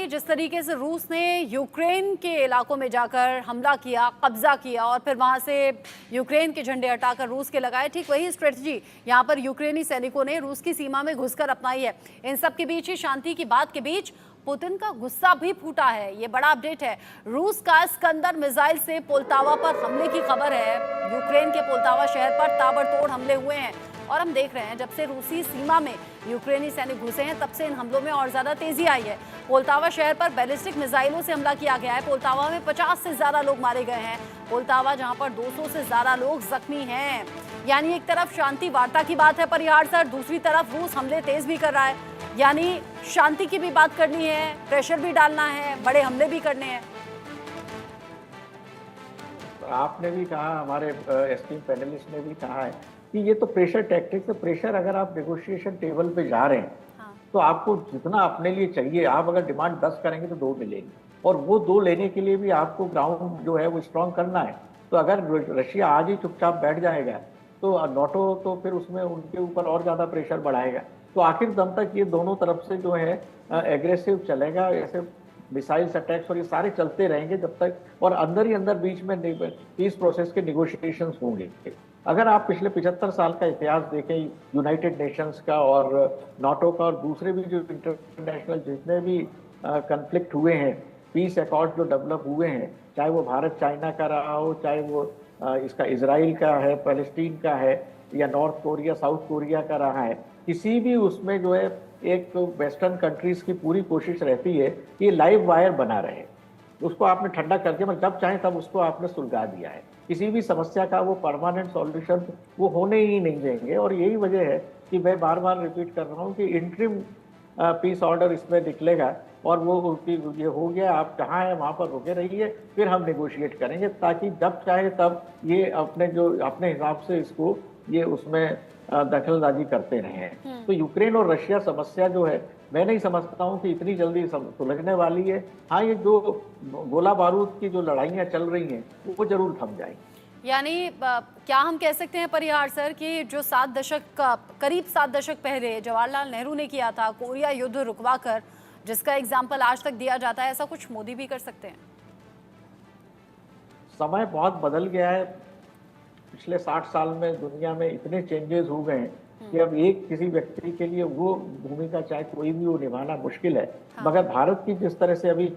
जिस तरीके से रूस ने यूक्रेन के इलाकों में जाकर हमला किया, कब्जा किया और फिर वहां से यूक्रेन के झंडे हटाकर रूस के लगाए, ठीक वही स्ट्रेटजी यहां पर यूक्रेनी सैनिकों ने रूस की सीमा में घुसकर अपनाई है। इन सब के बीच ही शांति की बात के बीच पुतिन का गुस्सा भी फूटा है। ये बड़ा अपडेट है। रूस का स्कंदर मिसाइल से पोल्टावा पर हमले की खबर है। यूक्रेन के पोल्टावा शहर पर ताबड़तोड़ हमले हुए हैं और हम देख रहे हैं जब से रूसी सीमा में यूक्रेनी सैनिक घुसे हैं तब से इन हमलों में और ज्यादा तेजी आई है। पोल्टावा शहर पर बैलिस्टिक मिसाइलों से हमला किया गया है। पोल्टावा में 50 से ज्यादा लोग मारे गए हैं। पोल्टावा जहां पर 200 से ज्यादा लोग जख्मी हैं। यानी एक तरफ शांति वार्ता की बात है परिहार सर, दूसरी तरफ रूस हमले तेज भी कर रहा है। यानी शांति की भी बात करनी है, प्रेशर भी डालना है, बड़े हमले भी करने हैं। आपने भी कहा, हमारे एस्टीम पैनलिस्ट ने भी कहा है कि ये तो प्रेशर टैक्टिक्स है। प्रेशर, अगर आप नेगोशिएशन टेबल पे जा रहे हैं तो आपको जितना अपने लिए चाहिए, आप अगर डिमांड 10 करेंगे तो 2 मिलेंगे, और वो 2 लेने के लिए भी आपको ग्राउंड जो है वो स्ट्रांग करना है। तो अगर रशिया आज ही चुपचाप बैठ जाएगा तो नाटो तो फिर उसमें उनके ऊपर और ज़्यादा प्रेशर बढ़ाएगा। तो आखिर दम तक ये दोनों तरफ से जो है एग्रेसिव चलेगा। ऐसे मिसाइल्स अटैक्स और ये सारे चलते रहेंगे जब तक, और अंदर ही अंदर बीच में पीस प्रोसेस के निगोशिएशंस होंगे। अगर आप पिछले 75 साल का इतिहास देखें यूनाइटेड नेशंस का और नाटो का और दूसरे भी जो इंटरनेशनल जितने भी कन्फ्लिक्ट हुए हैं, पीस अकॉर्ड जो डेवलप हुए हैं, चाहे वो भारत चाइना का रहा हो, चाहे वो इसका इजराइल का है, पैलेस्टीन का है, या नॉर्थ कोरिया साउथ कोरिया का रहा है, किसी भी उसमें जो है एक वेस्टर्न कंट्रीज की पूरी कोशिश रहती है कि ये लाइव वायर बना रहे। उसको आपने ठंडा करके, मतलब जब चाहे तब उसको आपने सुलगा दिया है। किसी भी समस्या का वो परमानेंट सॉल्यूशन वो होने ही नहीं देंगे। और यही वजह है कि मैं बार बार रिपीट कर रहा हूँ कि इंटरिम पीस ऑर्डर इसमें निकलेगा और वो ये हो गया, आप जहाँ हैं वहाँ पर रुके रहिए, फिर हम नेगोशिएट करेंगे, ताकि जब चाहे तब ये अपने हिसाब से इसको ये उसमें दखलंदाजी करते रहे हैं। तो यूक्रेन और रशिया समस्या जो है, मैं नहीं समझता हूँ कि इतनी जल्दी सुलझने वाली है। हाँ, ये जो गोला बारूद की जो लड़ाइयाँ चल रही हैं वो जरूर थम जाएंगी। यानी क्या हम कह सकते हैं परिहार सर कि जो करीब 7 दशक पहले जवाहरलाल नेहरू ने किया था, कोरिया युद्ध रुकवा कर, जिसका एग्जाम्पल आज तक दिया जाता है, ऐसा कुछ मोदी भी कर सकते हैं? समय बहुत बदल गया है। पिछले 60 साल में दुनिया में इतने चेंजेस हो गए हैं कि अब एक किसी व्यक्ति के लिए वो भूमिका चाहे कोई भी वो निभाना मुश्किल है। हाँ। मगर भारत की जिस तरह से अभी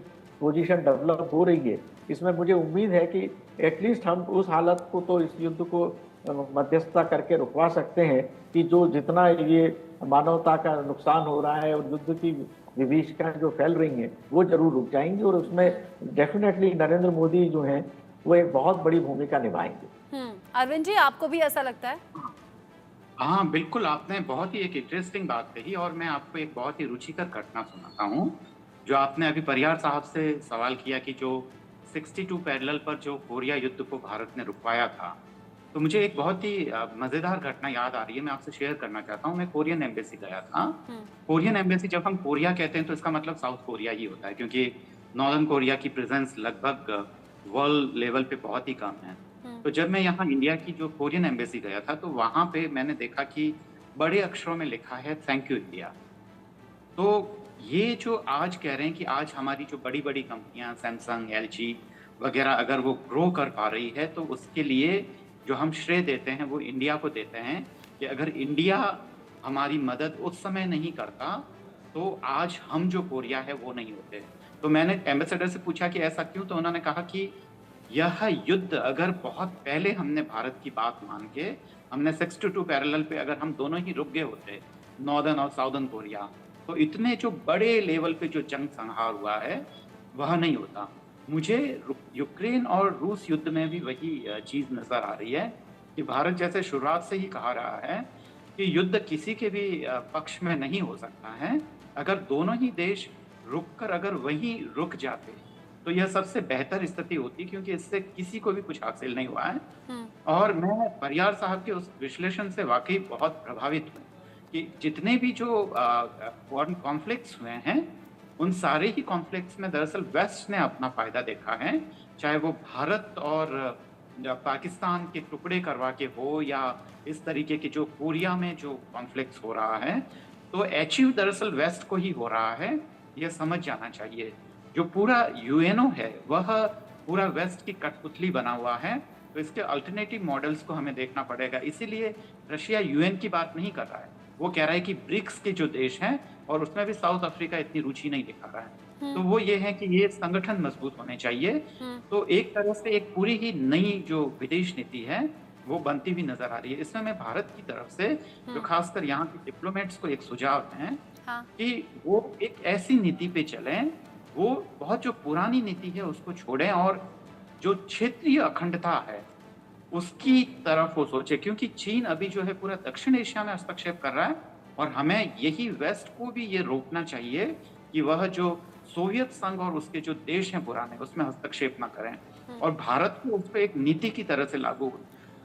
पोजीशन डेवलप हो रही है, इसमें मुझे उम्मीद है कि एटलीस्ट हम उस हालत को, तो इस युद्ध को मध्यस्थता करके रुकवा सकते हैं कि जो जितना ये मानवता का नुकसान हो रहा है और युद्ध की विभीषिकाएं जो फैल रही हैं वो जरूर रुक जाएंगी। और उसमें डेफिनेटली नरेंद्र मोदी जो हैं वो एक बहुत बड़ी भूमिका निभाएंगे। अरविंद जी, आपको भी ऐसा लगता है? हाँ बिल्कुल, आपने बहुत ही एक इंटरेस्टिंग बात कही और मैं आपको एक बहुत ही रुचिकर घटना सुनाता हूँ। जो आपने अभी परिहार साहब से सवाल किया कि जो 62 पैरेलल पर जो कोरिया युद्ध को भारत ने रुकवाया था, तो मुझे एक बहुत ही मज़ेदार घटना याद आ रही है, मैं आपसे शेयर करना चाहता हूँ। मैं कोरियन एम्बेसी गया था। कोरियन एम्बेसी, जब हम कोरिया कहते हैं तो इसका मतलब साउथ कोरिया ही होता है, क्योंकि नॉर्दर्न कोरिया की प्रेजेंस लगभग वर्ल्ड लेवल पे बहुत ही कम है। तो जब मैं यहाँ इंडिया की जो कोरियन एम्बेसी गया था तो वहाँ पे मैंने देखा कि बड़े अक्षरों में लिखा है थैंक यू इंडिया। तो ये जो आज कह रहे हैं कि आज हमारी जो बड़ी बड़ी कंपनियां सैमसंग, एलजी वगैरह अगर वो ग्रो कर पा रही है तो उसके लिए जो हम श्रेय देते हैं वो इंडिया को देते हैं कि अगर इंडिया हमारी मदद उस समय नहीं करता तो आज हम जो कोरिया है वो नहीं होते। तो मैंने एम्बेसडर से पूछा कि ऐसा क्यों, तो उन्होंने कहा कि यह युद्ध अगर बहुत पहले हमने भारत की बात मान के हमने 62 पैरेलल पे अगर हम दोनों ही रुक गए होते, नॉर्दर्न और साउदर्न कोरिया, तो इतने जो बड़े लेवल पे जो जंग संहार हुआ है वह नहीं होता। मुझे यूक्रेन और रूस युद्ध में भी वही चीज़ नज़र आ रही है कि भारत जैसे शुरुआत से ही कहा रहा है कि युद्ध किसी के भी पक्ष में नहीं हो सकता है। अगर दोनों ही देश रुककर अगर वहीं रुक जाते तो यह सबसे बेहतर स्थिति होती, क्योंकि इससे किसी को भी कुछ हासिल नहीं हुआ है। और मैं परिहार साहब के उस विश्लेषण से वाकई बहुत प्रभावित हूँ कि जितने भी जो कॉन्फ्लिक्ट्स हुए हैं उन सारे ही कॉन्फ्लिक्ट्स में दरअसल वेस्ट ने अपना फायदा देखा है, चाहे वो भारत और पाकिस्तान के टुकड़े करवा के हो या इस तरीके के जो कोरिया में जो कॉन्फ्लिक्ट्स हो रहा है, तो अचीव दरअसल वेस्ट को ही हो रहा है। यह समझ जाना चाहिए। जो पूरा यूएनओ है वह पूरा वेस्ट की कठपुतली बना हुआ है, तो इसके अल्टरनेटिव मॉडल्स को हमें देखना पड़ेगा। इसीलिए रशिया यूएन की बात नहीं कर रहा है, वो कह रहा है कि ब्रिक्स के जो देश हैं, और उसमें भी साउथ अफ्रीका इतनी रुचि नहीं दिखा रहा है। तो वो ये है कि ये संगठन मजबूत होने चाहिए। तो एक तरह से एक पूरी ही नई जो विदेश नीति है वो बनती हुई नजर आ रही है। इसमें मैं भारत की तरफ से जो खासकर यहाँ के डिप्लोमेट्स को एक सुझाव है कि वो एक ऐसी नीति पे चलें, वो बहुत जो पुरानी नीति है उसको छोड़ें और जो क्षेत्रीय अखंडता है उसकी तरफ वो सोचे, क्योंकि चीन अभी जो है पूरा दक्षिण एशिया में हस्तक्षेप कर रहा है और हमें यही वेस्ट को भी ये रोकना चाहिए कि वह जो सोवियत संघ और उसके जो देश हैं पुराने उसमें हस्तक्षेप ना करें, और भारत को उस पर एक नीति की तरह से लागू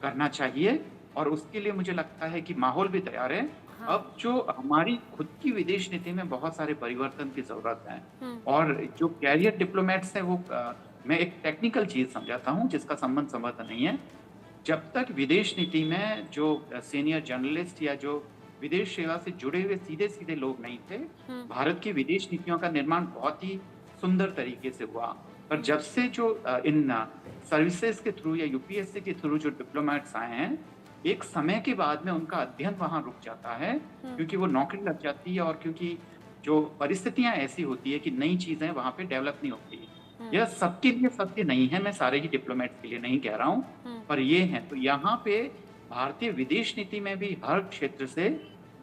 करना चाहिए। और उसके लिए मुझे लगता है कि माहौल भी तैयार है। अब जो हमारी खुद की विदेश नीति में बहुत सारे परिवर्तन की जरूरत है, और जो कैरियर डिप्लोमेट्स हैं वो मैं एक टेक्निकल चीज समझाता हूँ जिसका संबंध संबंध नहीं है। जब तक विदेश नीति में जो सीनियर जर्नलिस्ट या जो विदेश सेवा से जुड़े हुए सीधे सीधे लोग नहीं थे, भारत की विदेश नीतियों का निर्माण बहुत ही सुंदर तरीके से हुआ। पर जब से जो इन सर्विसेज के थ्रू या यूपीएससी के थ्रू जो डिप्लोमेट्स आए हैं, एक समय के बाद में उनका अध्ययन वहां रुक जाता है, क्योंकि वो नौकरी लग जाती है और क्योंकि जो परिस्थितियां ऐसी होती है कि नई चीजें वहां पे डेवलप नहीं होती। यह सबके लिए सत्य नहीं है, मैं सारे ही डिप्लोमेट्स के लिए नहीं कह रहा हूँ, पर ये है। तो यहाँ पे भारतीय विदेश नीति में भी हर क्षेत्र से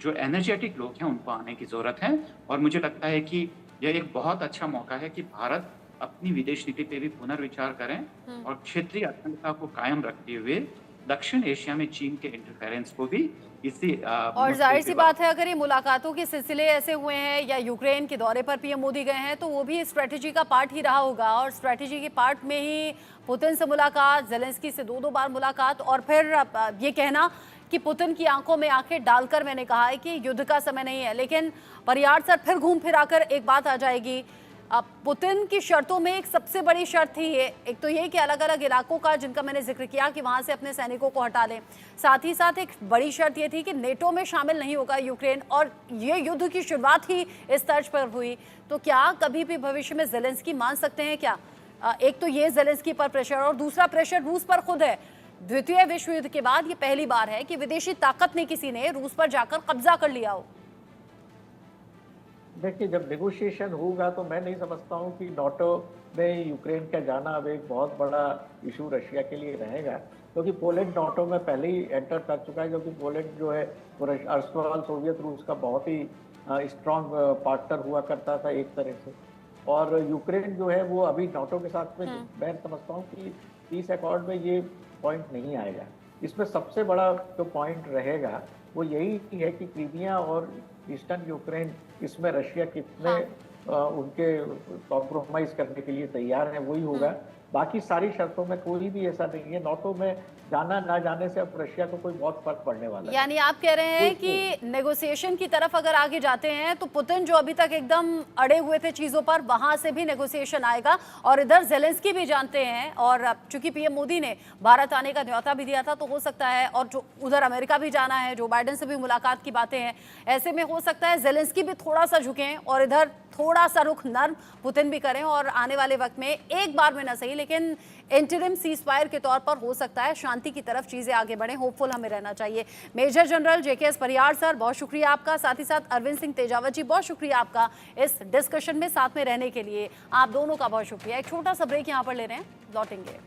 जो एनर्जेटिक लोग हैं उनको आने की जरूरत है, और मुझे लगता है कि यह एक बहुत अच्छा मौका है कि भारत अपनी विदेश नीति पे भी पुनर्विचार करें और क्षेत्रीय अखंडता को कायम रखते हुए दक्षिण एशिया में चीन के इंटरफेरेंस को भी इसी और जाहिर सी बात है, अगर ये मुलाकातों के सिलसिले ऐसे हुए हैं या यूक्रेन के दौरे पर पीएम मोदी गए हैं, तो वो भी स्ट्रेटेजी का पार्ट ही रहा होगा, और स्ट्रेटेजी के पार्ट में ही पुतिन से मुलाकात, जेलेंस्की से दो बार मुलाकात, और फिर ये कहना कि पुतिन की आंखों में आंखें डालकर मैंने कहा है कि युद्ध का समय नहीं है। लेकिन परियार सर फिर घूम फिर आकर एक बात आ जाएगी, पुतिन की शर्तों में एक सबसे बड़ी शर्त थी ये, एक तो ये कि अलग अलग इलाकों का जिनका मैंने जिक्र किया कि वहां से अपने सैनिकों को हटा लें, साथ ही साथ एक बड़ी शर्त ये थी कि नेटो में शामिल नहीं होगा यूक्रेन, और ये युद्ध की शुरुआत ही इस तर्ज पर हुई। तो क्या कभी भी भविष्य में जेलेंस्की मान सकते हैं क्या? एक तो ये जेलेंस्की पर प्रेशर, और दूसरा प्रेशर रूस पर खुद है। द्वितीय विश्व युद्ध के बाद ये पहली बार है कि विदेशी ताकत ने किसी ने रूस पर जाकर कब्जा कर लिया हो। देखिए, जब नेगोशिएशन होगा तो मैं नहीं समझता हूँ कि नाटो में यूक्रेन का जाना अब एक बहुत बड़ा इशू रशिया के लिए रहेगा, क्योंकि पोलैंड नाटो में पहले ही एंटर कर चुका है, क्योंकि पोलैंड जो है वो अर्सवाल सोवियत रूस का बहुत ही स्ट्रांग पार्टनर हुआ करता था एक तरह से, और यूक्रेन जो है वो अभी नाटो के साथ में मैं समझता हूँ कि पीस अकॉर्ड में ये पॉइंट नहीं आएगा। इसमें सबसे बड़ा जो पॉइंट रहेगा वो यही है कि क्रीमिया और ईस्टर्न यूक्रेन, इसमें रशिया कितने उनके कॉम्प्रोमाइज करने के लिए तैयार है, वही होगा। बाकी सारी शर्तों में कोई भी ऐसा नहीं है, नाटो में जाना ना जाने से अब रशिया को कोई बहुत फर्क पड़ने वाला है। यानी आप कह रहे हैं कि नेगोशिएशन की तरफ अगर आगे जाते हैं तो पुतिन जो अभी तक एकदम अड़े हुए थे चीजों पर, वहां से भी नेगोशिएशन आएगा, और इधर जेलेंस्की भी जानते हैं, और चूंकि पीएम मोदी ने भारत आने का न्योता भी दिया था, तो हो सकता है, और जो उधर अमेरिका भी जाना है, जो बाइडेन से भी मुलाकात की बातें हैं, ऐसे में हो सकता है जेलेंस्की भी थोड़ा सा झुकें और इधर थोड़ा सा रुख नर्म पुतिन भी करें, और आने वाले वक्त में एक बार में ना सही लेकिन इंटरिम सीजफायर के तौर पर हो सकता है शांति की तरफ चीजें आगे बढ़ें। होपफुल हमें रहना चाहिए। Major general JKS Pariyar sir, बहुत शुक्रिया आपका, साथ ही साथ अरविंद सिंह तेजावत जी, बहुत शुक्रिया आपका इस डिस्कशन में साथ में रहने के लिए। आप दोनों का बहुत शुक्रिया। एक छोटा सा ब्रेक यहाँ पर ले रहे हैं, लौटेंगे।